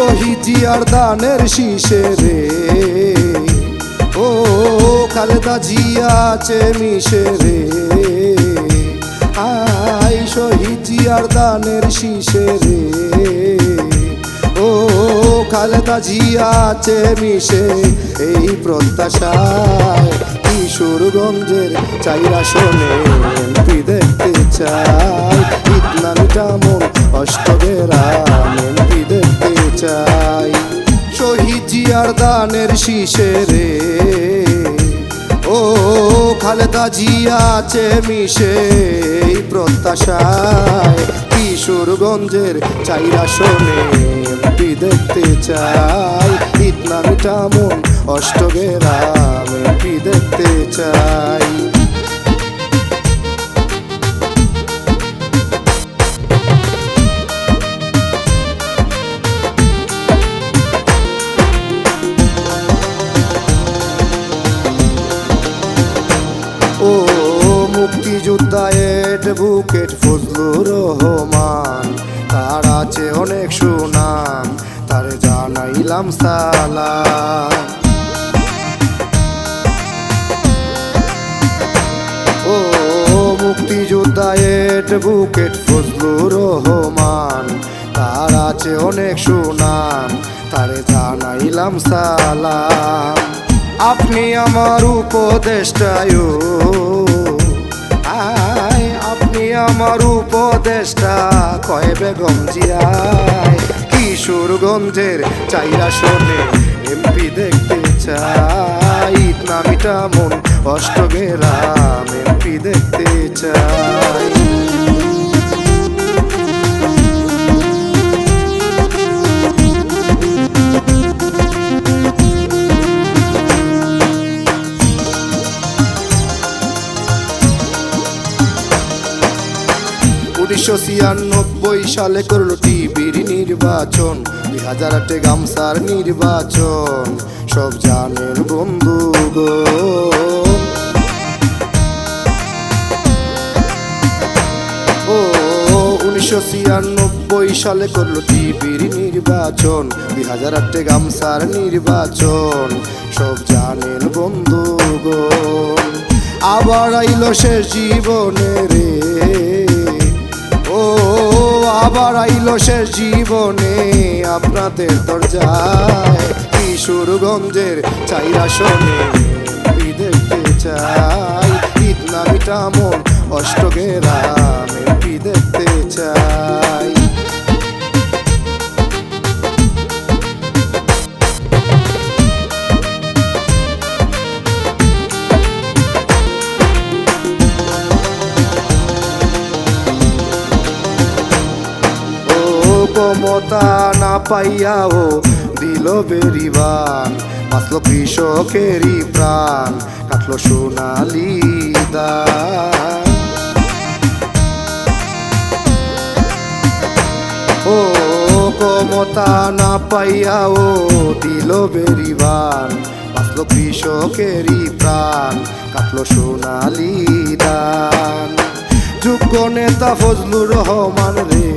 শহীদ জিয়ার দানের শীষে রে, ও খালেদা জিয়া আছে মিশে রে, আই শহীদ জিয়ার দানের শীষে রে, ও খালেদা জিয়া আছে মিশে এই প্রত্যাশায় কিশোরগঞ্জের চাইরা শোনে এমপি দেখতে চাই, ইতনামিটা মন অষ্টগ্রাম এমপি দেখতে চাই। শহীদ জিয়ার দানের শীষে রে, ও খালেদা জিয়া আছে মিশে এই প্রত্যাশায় কিশোরগঞ্জের চাইরা শোনে এমপি দেখতে চাই, ইতনামিটা মন অষ্টগ্রাম এমপি দেখতে চাই। ও মুক্তিযোদ্ধা অ্যাডভোকেট ফজলুর রহমান, তার আছে অনেক সুনাম, তার জানাইলাম সালাম। ও মুক্তিযোদ্ধা অ্যাডভোকেট ফজলুর রহমান, তার আছে অনেক সুনাম, তার জানাইলাম সালাম। আপনি আমার উপদেষ্টায়, আপনি আমার উপদেষ্টা কয় বেগম জিয়ায় কিশোরগঞ্জের চাইরা শোনে এমপি দেখতে চাই, ইতনামিটা মন অষ্টগ্রাম এমপি দেখতে চাই। উনিশশো 96 সালে করলো টিভির নির্বাচন, 2008 গামসার নির্বাচন সব জানেন বন্ধুগণ। ও 1996 সালে করলো টিভির নির্বাচন, 2008 গামসার নির্বাচন সব জানেন বন্ধুগণ। আবার আইলো শেষ জীবনে রে, ও আবার আইলো শেষ জীবনে আপনাদের দরজায় কিশোরগঞ্জের চাইরা শোনে এমপি দেখতে চাই, ইতনামিটা মন অষ্টগ্রাম এমপি দেখতে চাই। ক্ষমতা না পাইয়াও দিল বেরিবান, বাঁচল কৃষকেরই প্রাণ, কাটলো সোনালি দান। ও ক্ষমতা না পাইয়াও দিল বেরিবান, বাঁচল কৃষকেরই প্রাণ, কাটলো সোনালি দান। যোগ্য নেতা ফজলুর রহমান রে,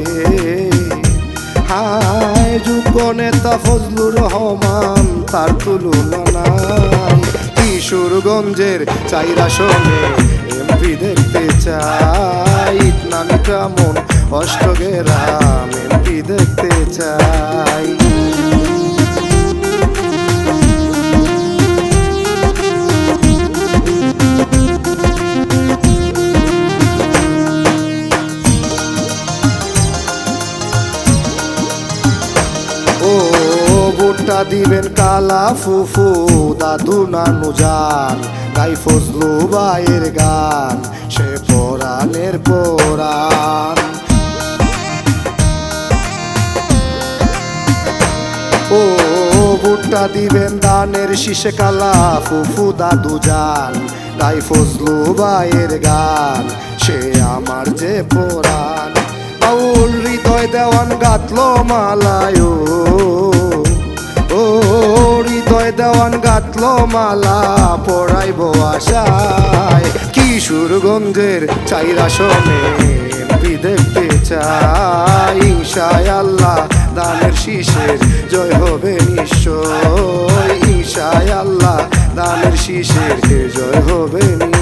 হায় যোগ্য নেতা ফজলুর রহমান, তার তুলনা নাই কিশোরগঞ্জের চাইরা শোনে এমপি দেখতে চাই, ইতনামিটা মন অষ্টগ্রাম এমপি দেখতে চাই। ভোটটা দিবেন কালা ফুফু দাদু নানু জান, গাই ফজলু ভাইয়ের গান সে পরাণের পরাণ। ও ভোটটা দিবেন দানের শীষে কালা ফুফু দাদু জান, গাই ফজলু ভাইয়ের গান সে আমার যে পরাণ। বাউল হৃদয় দেওয়ান গাতলো মালায়, ও হৃদয় দেওয়ান গাতলো মালা পড়াইব আশায় কিশোরগঞ্জের চাইরা শোনে এমপি দেখতে চাই, ইনশাআল্লাহ দানের শীষ শীষের জয় হবে নিশ্চয়, ঈশায় আল্লাহ ধানের শীষের জয় হবে নিশ্চয়।